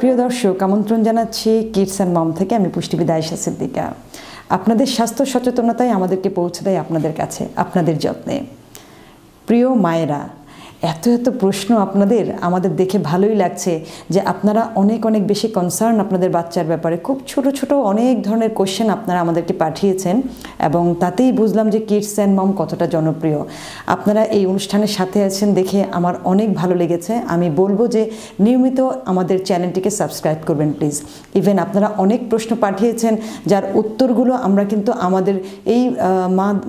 প্রিয় দর্শক, আমন্ত্রণ জানাচ্ছি কিডস অ্যান্ড মম থেকে। আমি পুষ্টিবিদ আয়েশা সিদ্দিকা। আপনাদের স্বাস্থ্য সচেতনতাই আমাদেরকে পৌঁছে দেয় আপনাদের কাছে, আপনাদের যত্নে। প্রিয় মায়েরা, এত এত প্রশ্ন আপনাদের, আমাদের দেখে ভালোই লাগছে যে আপনারা অনেক অনেক বেশি কনসার্ন আপনাদের বাচ্চার ব্যাপারে। খুব ছোট ছোট অনেক ধরনের কোশ্চেন আপনারা আমাদেরকে পাঠিয়েছেন এবং তাতেই বুঝলাম যে কিডস অ্যান্ড মম কতটা জনপ্রিয়। আপনারা এই অনুষ্ঠানের সাথে আছেন দেখে আমার অনেক ভালো লেগেছে। আমি বলবো যে নিয়মিত আমাদের চ্যানেলটিকে সাবস্ক্রাইব করবেন প্লিজ। ইভেন আপনারা অনেক প্রশ্ন পাঠিয়েছেন যার উত্তরগুলো আমরা কিন্তু আমাদের এই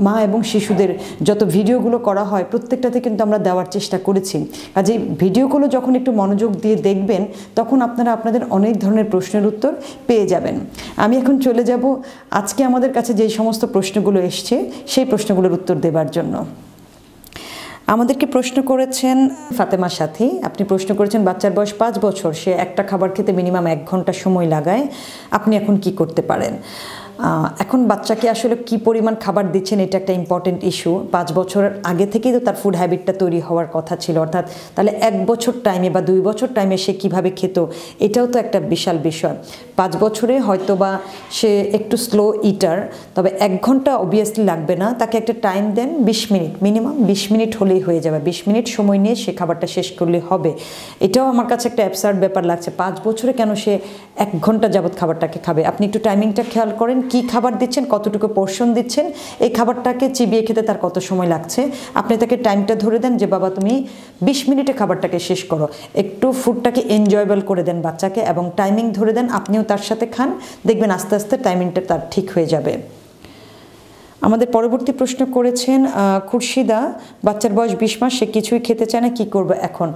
মা এবং শিশুদের যত ভিডিওগুলো করা হয় প্রত্যেকটাতে কিন্তু আমরা দেওয়ার চেষ্টা করেছি। কাজে ভিডিওগুলো যখন একটু মনোযোগ দিয়ে দেখবেন তখন আপনারা আপনাদের অনেক ধরনের প্রশ্নের উত্তর পেয়ে যাবেন। আমি এখন চলে যাব আজকে আমাদের কাছে যে সমস্ত প্রশ্নগুলো এসছে সেই প্রশ্নগুলোর উত্তর দেবার জন্য। আমাদেরকে প্রশ্ন করেছেন ফাতেমার সাথী। আপনি প্রশ্ন করেছেন বাচ্চার বয়স 5 বছর, সে একটা খাবার খেতে মিনিমাম 1 ঘন্টা সময় লাগায়, আপনি এখন কি করতে পারেন? এখন বাচ্চাকে আসলে কি পরিমাণ খাবার দিচ্ছেন এটা একটা ইম্পর্টেন্ট ইস্যু। 5 বছরের আগে থেকেই তো তার ফুড হ্যাবিটটা তৈরি হওয়ার কথা ছিল, অর্থাৎ তাহলে 1 বছর টাইমে বা 2 বছর টাইমে সে কিভাবে খেত এটাও তো একটা বিশাল বিষয়। 5 বছরে হয়তো বা সে একটু স্লো ইটার, তবে 1 ঘন্টা অবভিয়াসলি লাগবে না। তাকে একটা টাইম দেন 20 মিনিট, মিনিমাম 20 মিনিট হলেই হয়ে যাবে। 20 মিনিট সময় নিয়ে সে খাবারটা শেষ করলে হবে। এটাও আমার কাছে একটা অ্যাবসার্ড ব্যাপার লাগছে। 5 বছরে কেন সে 1 ঘন্টা যাবৎ খাবারটাকে খাবে? আপনি একটু টাইমিংটা খেয়াল করেন, কি খাবার দিচ্ছেন, কতটুকু পোর্শন দিচ্ছেন, এই খাবারটাকে চিবিয়ে খেতে তার কত সময় লাগছে। আপনি তাকে টাইমটা ধরে দেন যে বাবা তুমি 20 মিনিটে খাবারটাকে শেষ করো। একটু ফুডটাকে এনজয়েবল করে দেন বাচ্চাকে এবং টাইমিং ধরে দেন, আপনিও তার সাথে খান, দেখবেন আস্তে আস্তে টাইমিংটা তার ঠিক হয়ে যাবে। আমাদের পরবর্তী প্রশ্ন করেছেন খুরশিদা, বাচ্চার বয়স 20 মাস, সে কিছুই খেতে চায় না, কি করবে এখন?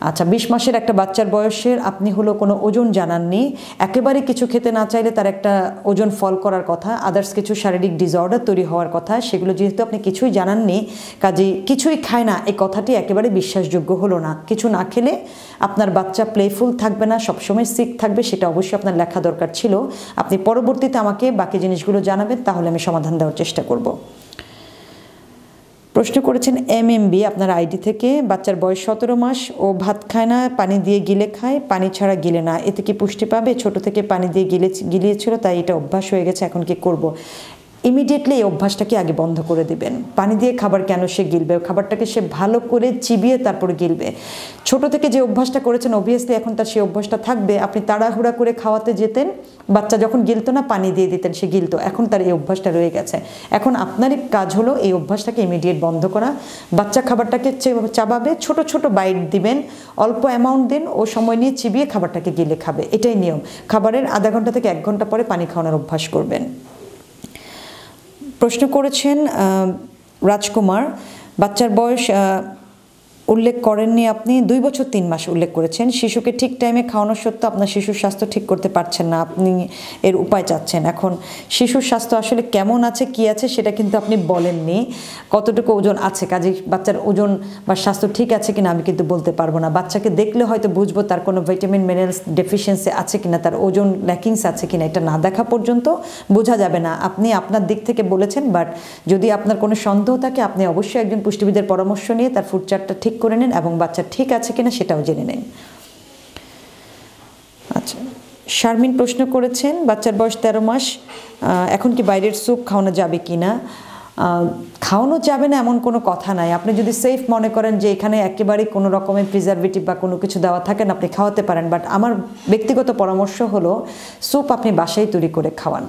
আচ্ছা, 20 মাসের একটা বাচ্চার বয়সের আপনি হলো কোনো ওজন জানাননি, একেবারে কিছু খেতে না চাইলে তার একটা ওজন ফল করার কথা, আদার্স কিছু শারীরিক ডিসঅর্ডার তৈরি হওয়ার কথা, সেগুলো যেহেতু আপনি কিছুই জানাননি, কাজেই কিছুই খায় না এই কথাটি একেবারে বিশ্বাসযোগ্য হলো না। কিছু না খেলে আপনার বাচ্চা প্লেফুল থাকবে না, সবসময় সিক থাকবে, সেটা অবশ্যই আপনার লেখা দরকার ছিল। আপনি পরবর্তীতে আমাকে বাকি জিনিসগুলো জানাবেন, তাহলে আমি সমাধান দেওয়ার চেষ্টা করব। প্রশ্ন করেছেন এমএমবি আপনার আইডি থেকে, বাচ্চার বয়স 17 মাস, ও ভাত খায় না, পানি দিয়ে গিলে খায়, পানি ছাড়া গিলে না, এতে কি পুষ্টি পাবে? ছোট থেকে পানি দিয়ে গিলিয়েছিল, তাই এটা অভ্যাস হয়ে গেছে, এখন কি করব? ইমিডিয়েটলি এই অভ্যাসটাকে আগে বন্ধ করে দিবেন। পানি দিয়ে খাবার কেন সে গিলবে? খাবারটাকে সে ভালো করে চিবিয়ে তারপরে গিলবে। ছোট থেকে যে অভ্যাসটা করেছেন অবভিয়াসলি এখন তার সেই অভ্যাসটা থাকবে। আপনি তাড়াহুড়া করে খাওয়াতে যেতেন, বাচ্চা যখন গিলতো না পানি দিয়ে দিতেন, সে গিলতো, এখন তার এই অভ্যাসটা রয়ে গেছে। এখন আপনারই কাজ হলো এই অভ্যাসটাকে ইমিডিয়েট বন্ধ করা। বাচ্চা খাবারটাকে চাবাবে, ছোট ছোট বাইট দিবেন, অল্প অ্যামাউন্ট দিন, ও সময় নিয়ে চিবিয়ে খাবারটাকে গিলে খাবে, এটাই নিয়ম। খাবারের আধা ঘন্টা থেকে 1 ঘন্টা পরে পানি খাওয়ানোর অভ্যাস করবেন। প্রশ্ন করেছেন রাজকুমার, বাচ্চার বয়স উল্লেখ করেননি আপনি, 2 বছর 3 মাস উল্লেখ করেছেন। শিশুকে ঠিক টাইমে খাওয়ানো সত্ত্বেও আপনার শিশুর স্বাস্থ্য ঠিক করতে পারছেন না, আপনি এর উপায় চাচ্ছেন। এখন শিশুর স্বাস্থ্য আসলে কেমন আছে, কি আছে সেটা কিন্তু আপনি বলেননি, কতটুকু ওজন আছে, কাজে বাচ্চার ওজন বা স্বাস্থ্য ঠিক আছে কিনা আমি কিন্তু বলতে পারবো না। বাচ্চাকে দেখলে হয়তো বুঝবো তার কোনো ভিটামিন মিনারেলস ডেফিসিয়েন্সি আছে কিনা, তার ওজন ল্যাকিংস আছে কিনা, এটা না দেখা পর্যন্ত বোঝা যাবে না। আপনি আপনার দিক থেকে বলেছেন, বাট যদি আপনার কোনো সন্দেহ থাকে আপনি অবশ্যই একজন পুষ্টিবিদের পরামর্শ নিয়ে তার ফুড চার্টটা ঠিক করে নেন এবং বাচ্চা ঠিক আছে কিনা সেটাও জেনে নেন। আচ্ছা, শারমিন প্রশ্ন করেছেন বাচ্চার বয়স 13 মাস, এখন কি বাইরের স্যুপ খাওয়ানো যাবে কিনা? খাওয়ানো যাবে না এমন কোনো কথা নাই। আপনি যদি সেফ মনে করেন যে এখানে একেবারেই কোনো রকমের প্রিজারভেটিভ বা কোনো কিছু দেওয়া থাকেন, আপনি খাওয়াতে পারেন, বাট আমার ব্যক্তিগত পরামর্শ হলো স্যুপ আপনি বাসায় তৈরি করে খাওয়ান,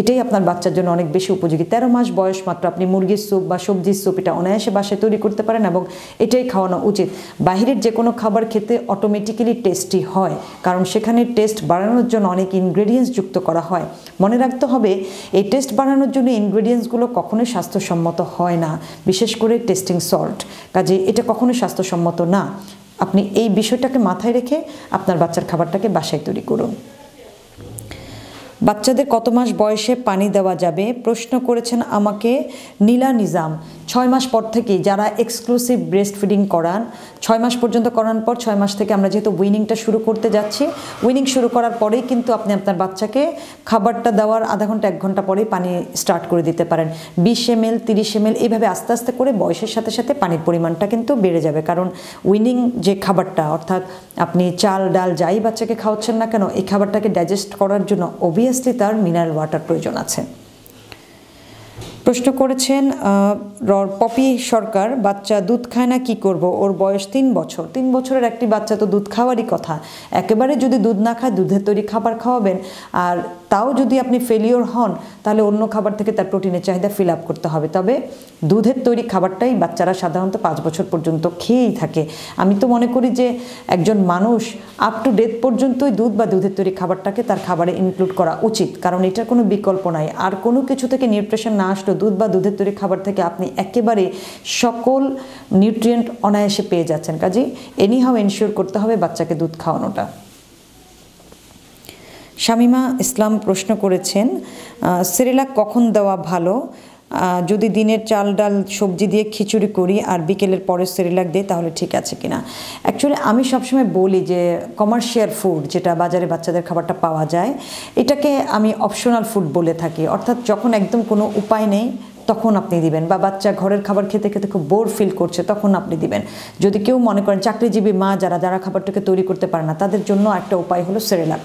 এটাই আপনার বাচ্চার জন্য অনেক বেশি উপযোগী। 13 মাস বয়স মাত্র, আপনি মুরগির স্যুপ বা সবজির স্যুপ এটা অনায়াসে বাসায় তৈরি করতে পারেন এবং এটাই খাওয়ানো উচিত। বাহিরের যে কোনো খাবার খেতে অটোমেটিক্যালি টেস্টি হয়, কারণ সেখানে টেস্ট বাড়ানোর জন্য অনেক ইনগ্রেডিয়েন্টস যুক্ত করা হয়। মনে রাখতে হবে এই টেস্ট বাড়ানোর জন্য ইনগ্রেডিয়েন্টসগুলো কখনোই স্বাস্থ্যসম্মত হয় না, বিশেষ করে টেস্টিং সল্ট, কাজে এটা কখনোই স্বাস্থ্যসম্মত না। আপনি এই বিষয়টাকে মাথায় রেখে আপনার বাচ্চার খাবারটাকে বাসায় তৈরি করুন। বাচ্চাদের কত মাস বয়সে পানি দেওয়া যাবে প্রশ্ন করেছেন আমাকে নীলা নিজাম। 6 মাস পর থেকেই যারা এক্সক্লুসিভ ব্রেস্ট ফিডিং করান 6 মাস পর্যন্ত করানোর পর 6 মাস থেকে আমরা যেহেতু উইনিংটা শুরু করতে যাচ্ছি, উইনিং শুরু করার পরেই কিন্তু আপনি আপনার বাচ্চাকে খাবারটা দেওয়ার আধা ঘন্টা 1 ঘন্টা পরেই পানি স্টার্ট করে দিতে পারেন। 20 ml 30 ml এইভাবে আস্তে আস্তে করে বয়সের সাথে সাথে পানির পরিমাণটা কিন্তু বেড়ে যাবে। কারণ উইনিং যে খাবারটা, অর্থাৎ আপনি চাল ডাল যাই বাচ্চাকে খাওয়াচ্ছেন না কেন, এই খাবারটাকে ডাইজেস্ট করার জন্য অবভিয়াসলি তার মিনারেল ওয়াটার প্রয়োজন আছে। প্রশ্ন করেছেন পপি সরকার, বাচ্চা দুধ খায় না, কি করব? ওর বয়স 3 বছর। 3 বছরের একটি বাচ্চা তো দুধ খাওয়ারই কথা। একেবারে যদি দুধ না খায় দুধের তৈরি খাবার খাওয়াবেন, আর তাও যদি আপনি ফেলিওর হন তাহলে অন্য খাবার থেকে তার প্রোটিনের চাহিদা ফিল আপ করতে হবে। তবে দুধের তৈরি খাবারটাই বাচ্চারা সাধারণত 5 বছর পর্যন্ত খেয়েই থাকে। আমি তো মনে করি যে একজন মানুষ আপ টু ডেথ পর্যন্তই দুধ বা দুধের তৈরি খাবারটাকে তার খাবারে ইনক্লুড করা উচিত, কারণ এটার কোনো বিকল্প নাই। আর কোনো কিছু থেকে নিউট্রিশন না আসলো দুধ বা দুধের তৈরি খাবার থেকে আপনি একেবারে সকল নিউট্রিয়েন্ট অনায়াসে পেয়ে যাচ্ছেন। কাজেই এনিহাও এনশিওর করতে হবে বাচ্চাকে দুধ খাওয়ানোটা। শামিমা ইসলাম প্রশ্ন করেছেন, সেরেলাক কখন দেওয়া ভালো? যদি দিনের চাল ডাল সবজি দিয়ে খিচুড়ি করি আর বিকেলের পরে সেরেলাক দিই তাহলে ঠিক আছে কিনা? অ্যাকচুয়ালি আমি সবসময় বলি যে কমার্শিয়াল ফুড যেটা বাজারে বাচ্চাদের খাবারটা পাওয়া যায়, এটাকে আমি অপশনাল ফুড বলে থাকি। অর্থাৎ যখন একদম কোনো উপায় নেই তখন আপনি দিবেন, বা বাচ্চা ঘরের খাবার খেতে খেতে খুব বোর ফিল করছে তখন আপনি দিবেন। যদি কেউ মনে করেন চাকরিজীবী মা যারা খাবারটাকে তৈরি করতে পারে না, তাদের জন্য একটা উপায় হলো সেরেলাক।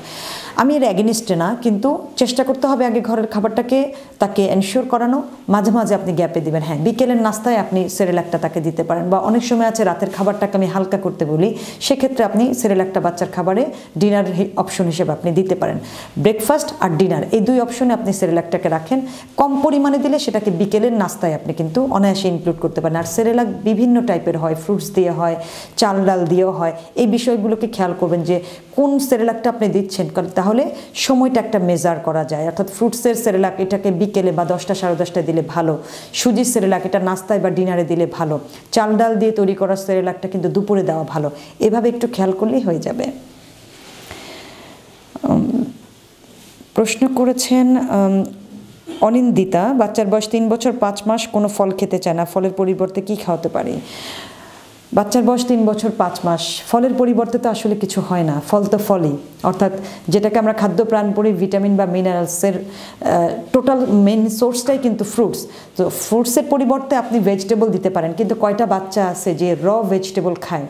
আমি এর অ্যাগেনিস্টে না, কিন্তু চেষ্টা করতে হবে আগে ঘরের খাবারটাকে তাকে এনশিওর করানো, মাঝে মাঝে আপনি গ্যাপে দিবেন। হ্যাঁ, বিকেলের নাস্তায় আপনি সেরেলাকটা তাকে দিতে পারেন, বা অনেক সময় আছে রাতের খাবারটাকে আমি হালকা করতে বলি, সেক্ষেত্রে আপনি সেরেলাকটা বাচ্চার খাবারে ডিনার অপশন হিসেবে আপনি দিতে পারেন। ব্রেকফাস্ট আর ডিনার এই 2 অপশনে আপনি সেরেলাকটাকে রাখেন। কম পরিমাণে দিলে সেটাকে বিকেলের নাস্তায় আপনি কিন্তু অনায়াসে ইনক্লুড করতে পারেন। আর সেরেলাক বিভিন্ন টাইপের হয়, ফ্রুটস দিয়ে হয়, চাল ডাল দিয়েও হয়। এই বিষয়গুলোকে খেয়াল করবেন যে কোন সেরেলাকটা আপনি দিচ্ছেন, তাহলে সময়টা একটা মেজার করা যায়। অর্থাৎ ফ্রুটসের সেরেলাক এটাকে বিকেলে বা 10টা সাড়ে 10টায় দিলে ভালো, সুজির সেরেলাক এটা নাস্তায় বা ডিনারে দিলে ভালো, চাল ডাল দিয়ে তৈরি করা সেরেলাকটা কিন্তু দুপুরে দেওয়া ভালো। এভাবে একটু খেয়াল করলেই হয়ে যাবে। প্রশ্ন করেছেন অনিন্দিতা, বাচ্চার বয়স 3 বছর 5 মাস, কোনো ফল খেতে চায় না, ফলের পরিবর্তে কি খাওয়াতে পারি? বাচ্চার বয়স 3 বছর 5 মাস, ফলের পরিবর্তে তো আসলে কিছু হয় না। ফল তো ফলই, অর্থাৎ যেটাকে আমরা খাদ্য প্রাণ পড়ি ভিটামিন বা মিনারেলসের টোটাল মেন সোর্সটাই কিন্তু ফ্রুটস। তো ফ্রুটসের পরিবর্তে আপনি ভেজিটেবল দিতে পারেন, কিন্তু কয়টা বাচ্চা আছে যে র ভেজিটেবল খায়?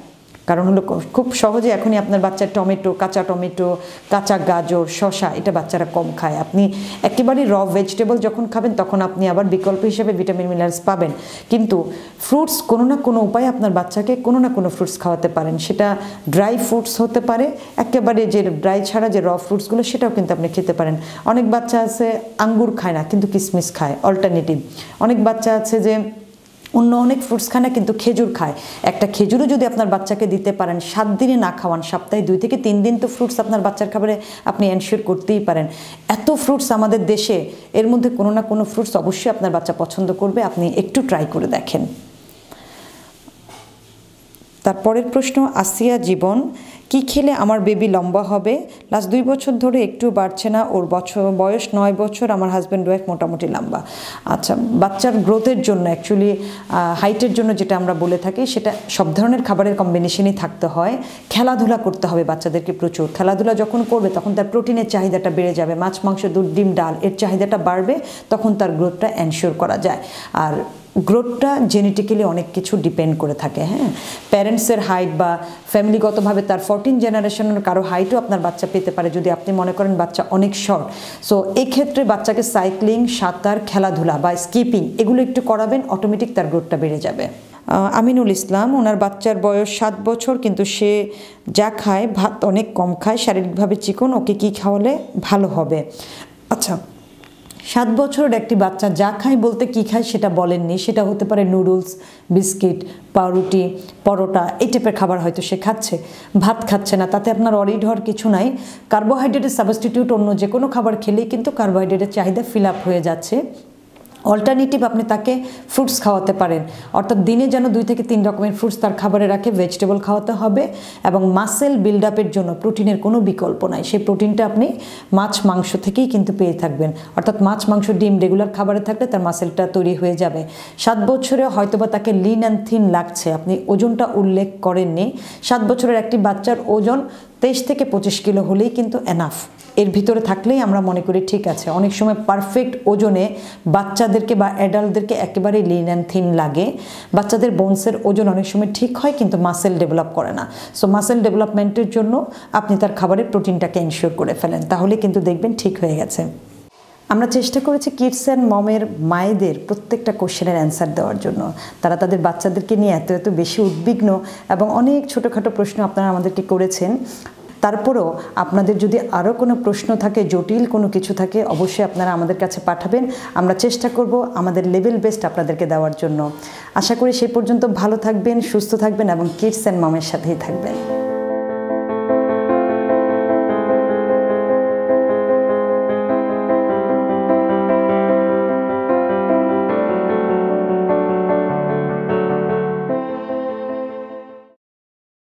কারণ হলো খুব সহজে এখনই আপনার বাচ্চার টমেটো, কাঁচা গাজর, শসা এটা বাচ্চারা কম খায়। আপনি একেবারেই র ভেজিটেবল যখন খাবেন তখন আপনি আবার বিকল্প হিসেবে ভিটামিন মিনারেলস পাবেন। কিন্তু ফ্রুটস কোনো না কোনো উপায়ে আপনার বাচ্চাকে কোনো না কোনো ফ্রুটস খাওয়াতে পারেন। সেটা ড্রাই ফ্রুটস হতে পারে, একেবারে যে ড্রাই ছাড়া যে র ফ্রুটসগুলো সেটাও কিন্তু আপনি খেতে পারেন। অনেক বাচ্চা আছে আঙ্গুর খায় না কিন্তু কিশমিশ খায়, অল্টারনেটিভ। অনেক বাচ্চা আছে যে অন্য অনেক ফ্রুটস খায় না কিন্তু খেজুর খায়। একটা খেজুরও যদি আপনার বাচ্চাকে দিতে পারেন, 7 দিনে না খাওয়ান, সপ্তাহে 2 থেকে 3 দিন তো ফ্রুটস আপনার বাচ্চার খাবারে আপনি এনশিওর করতেই পারেন। এত ফ্রুটস আমাদের দেশে, এর মধ্যে কোনো না কোনো ফ্রুটস অবশ্যই আপনার বাচ্চা পছন্দ করবে, আপনি একটু ট্রাই করে দেখেন। তারপরের প্রশ্ন আসিয়া জীবন, কি খেলে আমার বেবি লম্বা হবে? লাস্ট 2 বছর ধরে একটু বাড়ছে না, ওর বয়স 9 বছর, আমার হাজব্যান্ড ওয়াইফ মোটামুটি লম্বা। আচ্ছা, বাচ্চার গ্রোথের জন্য অ্যাকচুয়ালি হাইটের জন্য যেটা আমরা বলে থাকি সেটা সব ধরনের খাবারের কম্বিনেশনই থাকতে হয়। খেলাধুলা করতে হবে বাচ্চাদেরকে প্রচুর। খেলাধুলা যখন করবে তখন তার প্রোটিনের চাহিদাটা বেড়ে যাবে, মাছ মাংস দুধ ডিম ডাল এর চাহিদাটা বাড়বে, তখন তার গ্রোথটা এনশিওর করা যায়। আর গ্রোথটা জেনেটিক্যালি অনেক কিছু ডিপেন্ড করে থাকে। হ্যাঁ, প্যারেন্টসের হাইট বা ফ্যামিলিগতভাবে তার 14 জেনারেশনের কারো হাইটও আপনার বাচ্চা পেতে পারে যদি আপনি মনে করেন বাচ্চা অনেক শর্ট। সো এক্ষেত্রে বাচ্চাকে সাইক্লিং, সাঁতার, খেলাধুলা বা স্কিপিং এগুলো একটু করাবেন, অটোমেটিক তার গ্রোথটা বেড়ে যাবে। আমিনুল ইসলাম, ওনার বাচ্চার বয়স 7 বছর কিন্তু সে যা খায় ভাত অনেক কম খায়, শারীরিকভাবে চিকন, ওকে কি খাওয়ালে ভালো হবে? আচ্ছা, 7 বছরের একটি বাচ্চা যা খায় বলতে কি খায় সেটা বলেননি, সেটা হতে পারে নুডলস, বিস্কিট, পাউরুটি, পরোটা এই টাইপের খাবার হয়তো সে খাচ্ছে, ভাত খাচ্ছে না। তাতে আপনার অরিড হওয়ার কিছু নাই। কার্বোহাইড্রেটের সাবস্টিটিউট অন্য যে কোনো খাবার খেলেই কিন্তু কার্বোহাইড্রেটের চাহিদা ফিল আপ হয়ে যাচ্ছে। অল্টারনেটিভ আপনি তাকে ফ্রুটস খাওয়াতে পারেন, অর্থাৎ দিনে যেন 2 থেকে 3 রকমের ফ্রুটস তার খাবারে রাখে, ভেজিটেবল খাওয়াতে হবে। এবং মাসেল বিল্ড আপের জন্য প্রোটিনের কোনো বিকল্প নাই, সেই প্রোটিনটা আপনি মাছ মাংস থেকেই কিন্তু পেয়ে থাকবেন, অর্থাৎ মাছ মাংস ডিম রেগুলার খাবারে থাকলে তার মাসেলটা তৈরি হয়ে যাবে। 7 বছরে হয়তোবা তাকে লিন অ্যান্ড থিন লাগছে, আপনি ওজনটা উল্লেখ করেননি। 7 বছরের একটি বাচ্চার ওজন 23 থেকে 25 কিলো হলেই কিন্তু এনাফ, এর ভিতরে থাকলেই আমরা মনে করি ঠিক আছে। অনেক সময় পারফেক্ট ওজনে বাচ্চাদেরকে বা অ্যাডাল্টদেরকে একেবারে লিন অ্যান্ড থিন লাগে। বাচ্চাদের বোনসের ওজন অনেক সময় ঠিক হয় কিন্তু মাসেল ডেভেলপ করে না। সো মাসেল ডেভেলপমেন্টের জন্য আপনি তার খাবারের প্রোটিনটাকে এনশিওর করে ফেলেন, তাহলে কিন্তু দেখবেন ঠিক হয়ে গেছে। আমরা চেষ্টা করেছি কিডস অ্যান্ড মমের মায়েদের প্রত্যেকটা কোশ্চেনের অ্যান্সার দেওয়ার জন্য। তারা তাদের বাচ্চাদেরকে নিয়ে এত এত বেশি উদ্বিগ্ন এবং অনেক ছোটোখাটো প্রশ্ন আপনারা আমাদেরকে করেছেন। তারপরেও আপনাদের যদি আরও কোনো প্রশ্ন থাকে, জটিল কোনো কিছু থাকে, অবশ্যই আপনারা আমাদের কাছে পাঠাবেন। আমরা চেষ্টা করব আমাদের লেভেল বেস্ট আপনাদেরকে দেওয়ার জন্য। আশা করি সেই পর্যন্ত ভালো থাকবেন, সুস্থ থাকবেন এবং কিডস অ্যান্ড মমের সাথেই থাকবেন।